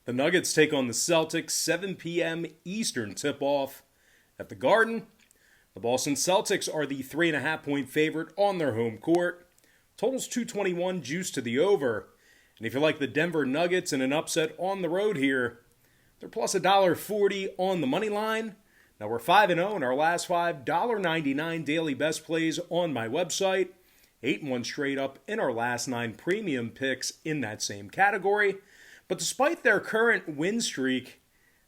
The Nuggets take on the Celtics, 7 p.m. Eastern tip-off at the Garden. The Boston Celtics are the 3.5-point favorite on their home court. Total's 221, juice to the over. And if you like the Denver Nuggets in an upset on the road here, they're plus $1.40 on the money line. Now we're 5-0 in our last five, $1.99 daily best plays on my website. 8-1 straight up in our last 9 premium picks in that same category. But despite their current win streak,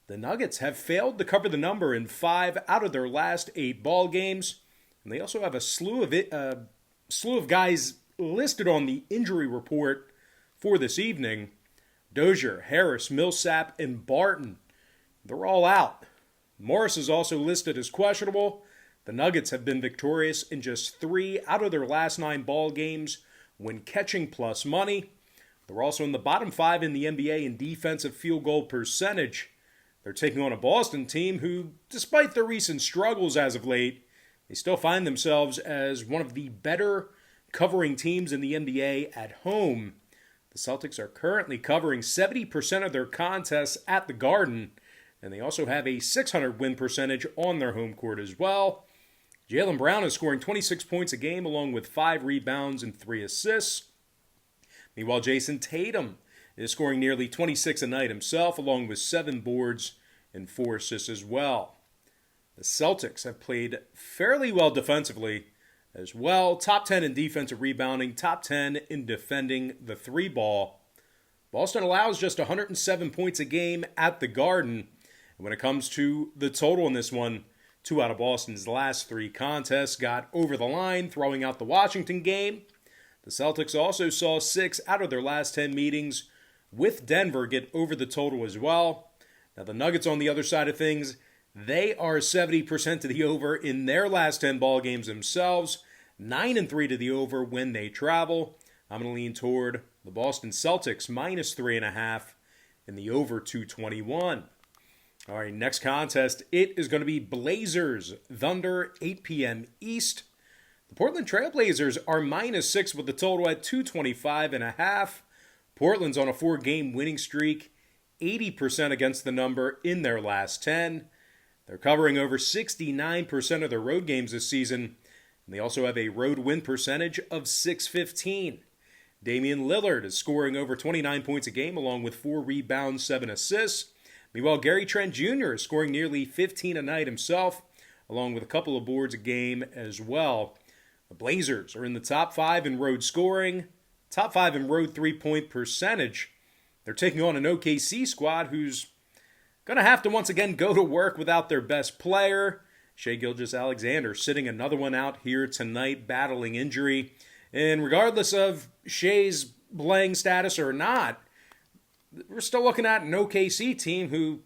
the Nuggets have failed to cover the number in 5 out of their last 8 ball games. And they also have a slew of guys listed on the injury report for this evening. Dozier, Harris, Millsap, and Barton, they're all out. Morris is also listed as questionable. The Nuggets have been victorious in just 3 out of their last 9 ball games when catching plus money. They're also in the bottom 5 in the NBA in defensive field goal percentage. They're taking on a Boston team who, despite their recent struggles as of late, they still find themselves as one of the better covering teams in the NBA at home. The Celtics are currently covering 70% of their contests at the Garden, and they also have a .600 win percentage on their home court as well. Jaylen Brown is scoring 26 points a game along with 5 rebounds and 3 assists. Meanwhile, Jason Tatum is scoring nearly 26 a night himself, along with 7 boards and 4 assists as well. The Celtics have played fairly well defensively as well. Top 10 in defensive rebounding, top 10 in defending the 3-ball. Boston allows just 107 points a game at the Garden. And when it comes to the total in this one, 2 out of Boston's last 3 contests got over the line, throwing out the Washington game. The Celtics also saw 6 out of their last 10 meetings with Denver get over the total as well. Now the Nuggets on the other side of things, they are 70% to the over in their last 10 ball games themselves, 9-3 to the over when they travel. I'm going to lean toward the Boston Celtics minus 3.5 in the over 221. All right, next contest, it is going to be Blazers Thunder, 8 p.m. East. The Portland Trailblazers are minus 6 with the total at 225.5. Portland's on a 4-game winning streak, 80% against the number in their last 10. They're covering over 69% of their road games this season, and they also have a road win percentage of .615. Damian Lillard is scoring over 29 points a game along with 4 rebounds, 7 assists. Meanwhile, Gary Trent Jr. is scoring nearly 15 a night himself, along with a couple of boards a game as well. The Blazers are in the top 5 in road scoring, top 5 in road 3-point percentage. They're taking on an OKC squad who's going to have to once again go to work without their best player. Shai Gilgeous-Alexander sitting another one out here tonight, battling injury. And regardless of Shai's playing status or not, we're still looking at an OKC team who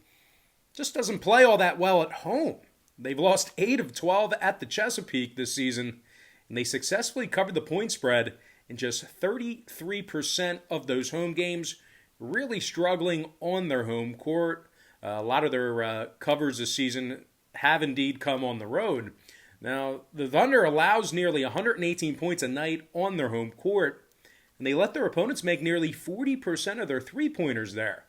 just doesn't play all that well at home. They've lost 8 of 12 at the Chesapeake this season, and they successfully covered the point spread in just 33% of those home games, really struggling on their home court. A lot of their covers this season have indeed come on the road. Now, the Thunder allows nearly 118 points a night on their home court, and they let their opponents make nearly 40% of their three-pointers there.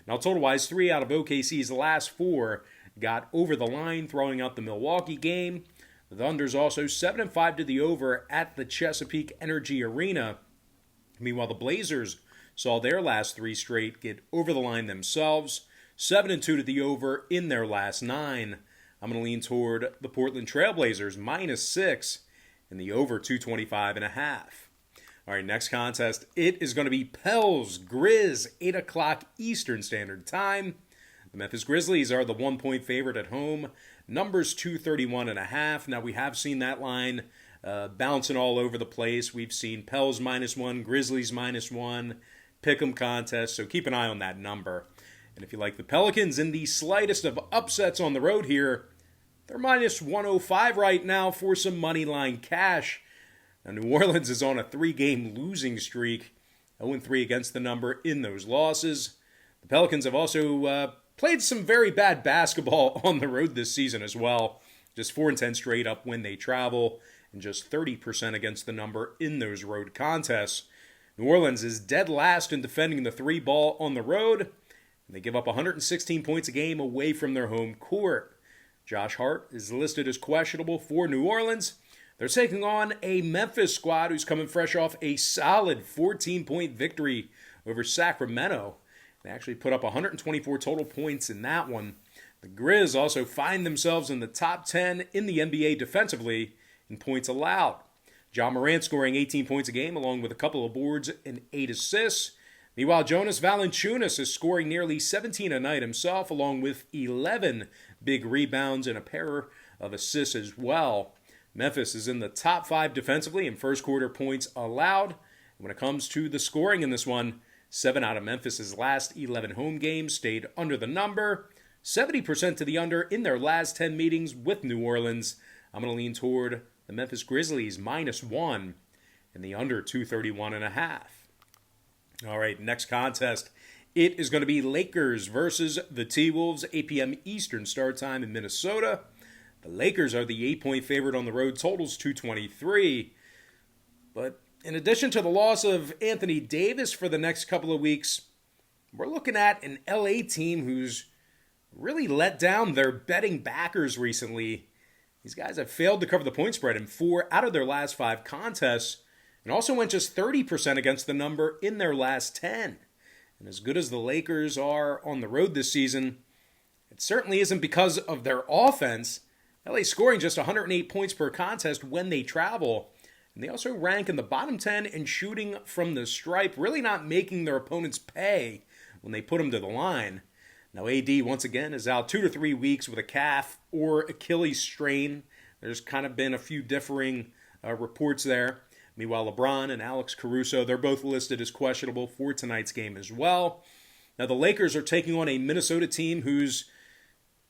Now, total-wise, 3 out of OKC's last 4 got over the line, throwing out the Milwaukee game. The Thunder's also 7-5 to the over at the Chesapeake Energy Arena. Meanwhile, the Blazers saw their last 3 straight get over the line themselves, 7-2 to the over in their last 9. I'm going to lean toward the Portland Trailblazers minus 6 in the over 225.5. All right, next contest, it is going to be Pels Grizz, 8 o'clock Eastern Standard Time. The Memphis Grizzlies are the 1-point favorite at home. Numbers 231.5. Now, we have seen that line bouncing all over the place. We've seen Pels minus 1, Grizzlies minus 1, pick'em contest, so keep an eye on that number. And if you like the Pelicans in the slightest of upsets on the road here, they're minus 105 right now for some money line cash. Now, New Orleans is on a 3-game losing streak, 0-3 against the number in those losses. The Pelicans have also played some very bad basketball on the road this season as well. Just 4-10 straight up when they travel, and just 30% against the number in those road contests. New Orleans is dead last in defending the 3-ball on the road. and they give up 116 points a game away from their home court. Josh Hart is listed as questionable for New Orleans. They're taking on a Memphis squad who's coming fresh off a solid 14-point victory over Sacramento. They actually put up 124 total points in that one. The Grizz also find themselves in the top 10 in the NBA defensively in points allowed. John Morant scoring 18 points a game along with a couple of boards and 8 assists. Meanwhile, Jonas Valanciunas is scoring nearly 17 a night himself along with 11 big rebounds and a pair of assists as well. Memphis is in the top 5 defensively in first quarter points allowed. When it comes to the scoring in this one, 7 out of Memphis' last 11 home games stayed under the number. 70% to the under in their last 10 meetings with New Orleans. I'm going to lean toward the Memphis Grizzlies -1 and the under 231.5. All right, next contest. It is going to be Lakers versus the T-Wolves, 8 p.m. Eastern start time in Minnesota. The Lakers are the 8-point favorite on the road, totals 223. But in addition to the loss of Anthony Davis for the next couple of weeks, we're looking at an LA team who's really let down their betting backers recently. These guys have failed to cover the point spread in 4 out of their last 5 contests and also went just 30% against the number in their last 10. And as good as the Lakers are on the road this season, it certainly isn't because of their offense. LA scoring just 108 points per contest when they travel. And they also rank in the bottom 10 in shooting from the stripe, really not making their opponents pay when they put them to the line. Now AD, once again, is out 2 to 3 weeks with a calf or Achilles strain. There's kind of been a few differing reports there. Meanwhile, LeBron and Alex Caruso, they're both listed as questionable for tonight's game as well. Now the Lakers are taking on a Minnesota team who's,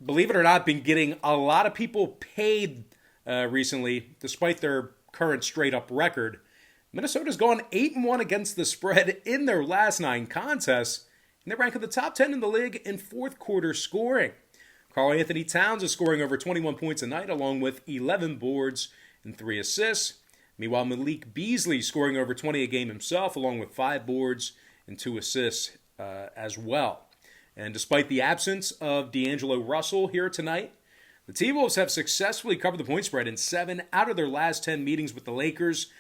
believe it or not, been getting a lot of people paid recently, despite their current straight-up record. Minnesota's gone 8-1 against the spread in their last 9 contests, and they rank in the top 10 in the league in fourth quarter scoring. Karl Anthony Towns is scoring over 21 points a night, along with 11 boards and 3 assists. Meanwhile, Malik Beasley scoring over 20 a game himself, along with 5 boards and 2 assists as well. And despite the absence of D'Angelo Russell here tonight, the T-Wolves have successfully covered the point spread in 7 out of their last 10 meetings with the Lakers.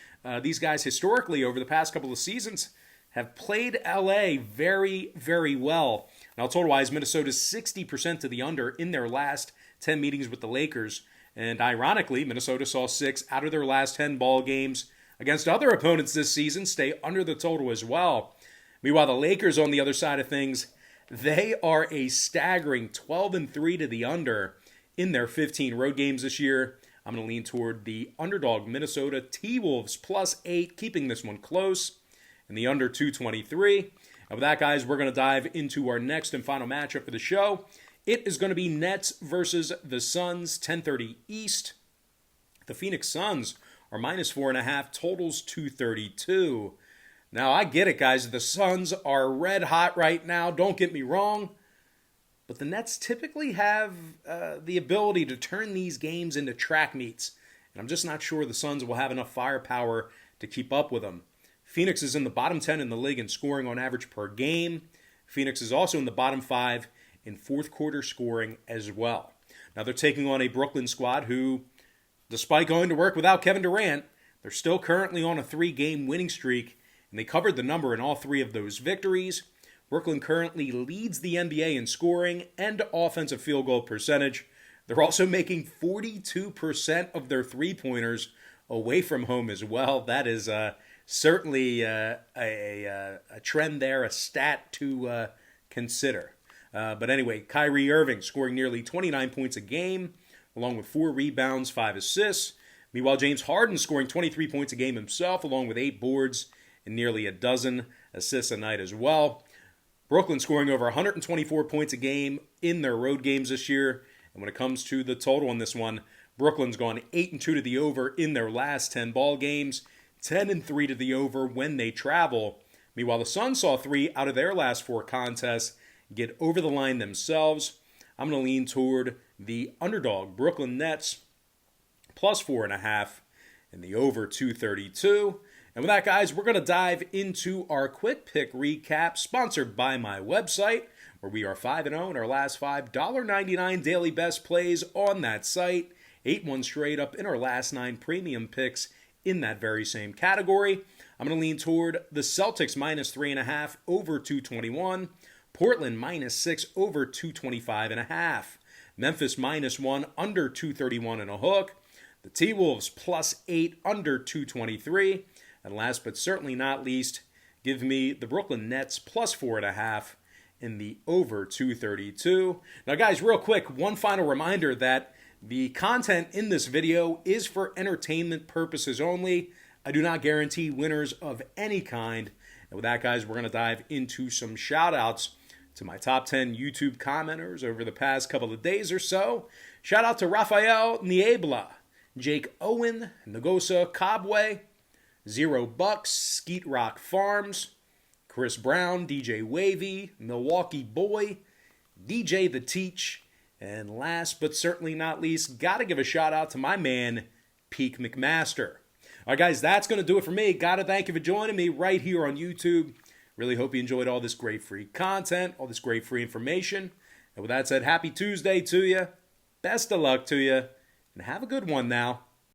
These guys historically over the past couple of seasons have played LA very, very well. Now total-wise, Minnesota's 60% to the under in their last 10 meetings with the Lakers. And ironically, Minnesota saw 6 out of their last 10 ball games against other opponents this season stay under the total as well. Meanwhile, the Lakers on the other side of things, they are a staggering 12-3 to the under in their 15 road games this year. I'm going to lean toward the underdog Minnesota T-Wolves +8, keeping this one close, and the under 223. And with that, guys, we're going to dive into our next and final matchup for the show. It is going to be Nets versus the Suns, 10:30 East. The Phoenix Suns are -4.5, totals 232. Now, I get it, guys. The Suns are red hot right now. Don't get me wrong. But the Nets typically have the ability to turn these games into track meets. And I'm just not sure the Suns will have enough firepower to keep up with them. Phoenix is in the bottom 10 in the league in scoring on average per game. Phoenix is also in the bottom 5 in fourth quarter scoring as well. Now they're taking on a Brooklyn squad who, despite going to work without Kevin Durant, they're still currently on a 3-game winning streak, and they covered the number in all 3 of those victories. Brooklyn currently leads the NBA in scoring and offensive field goal percentage. They're also making 42% of their three-pointers away from home as well. That is certainly a trend there, a stat to consider. But anyway, Kyrie Irving scoring nearly 29 points a game, along with 4 rebounds, 5 assists. Meanwhile, James Harden scoring 23 points a game himself, along with 8 boards and nearly a dozen assists a night as well. Brooklyn scoring over 124 points a game in their road games this year. And when it comes to the total on this one, Brooklyn's gone 8-2 to the over in their last 10 ball games, 10-3 to the over when they travel. Meanwhile, the Suns saw 3 out of their last 4 contests get over the line themselves. I'm going to lean toward the underdog Brooklyn Nets +4.5 and the over 232. And with that, guys, we're going to dive into our quick pick recap, sponsored by my website, where we are 5-0 in our last 5 $1.99 daily best plays on that site. 8-1 straight up in our last 9 premium picks in that very same category. I'm going to lean toward the Celtics minus 3.5 over 221. Portland minus 6 over 225.5. Memphis minus 1 under 231 and a hook. The T-Wolves plus 8 under 223. And last but certainly not least, give me the Brooklyn Nets plus 4.5 in the over 232. Now guys, real quick, one final reminder that the content in this video is for entertainment purposes only. I do not guarantee winners of any kind. And with that, guys, we're going to dive into some shout-outs to my top 10 YouTube commenters over the past couple of days or so. Shout out to Rafael Niebla, Jake Owen, Nagosa Cobway, Zero Bucks, Skeet Rock Farms, Chris Brown, DJ Wavy, Milwaukee Boy, DJ The Teach, and last but certainly not least, gotta give a shout out to my man, Peak McMaster. All right, guys, that's going to do it for me. Gotta thank you for joining me right here on YouTube. Really hope you enjoyed all this great free content, all this great free information. And with that said, happy Tuesday to you. Best of luck to you. And have a good one now.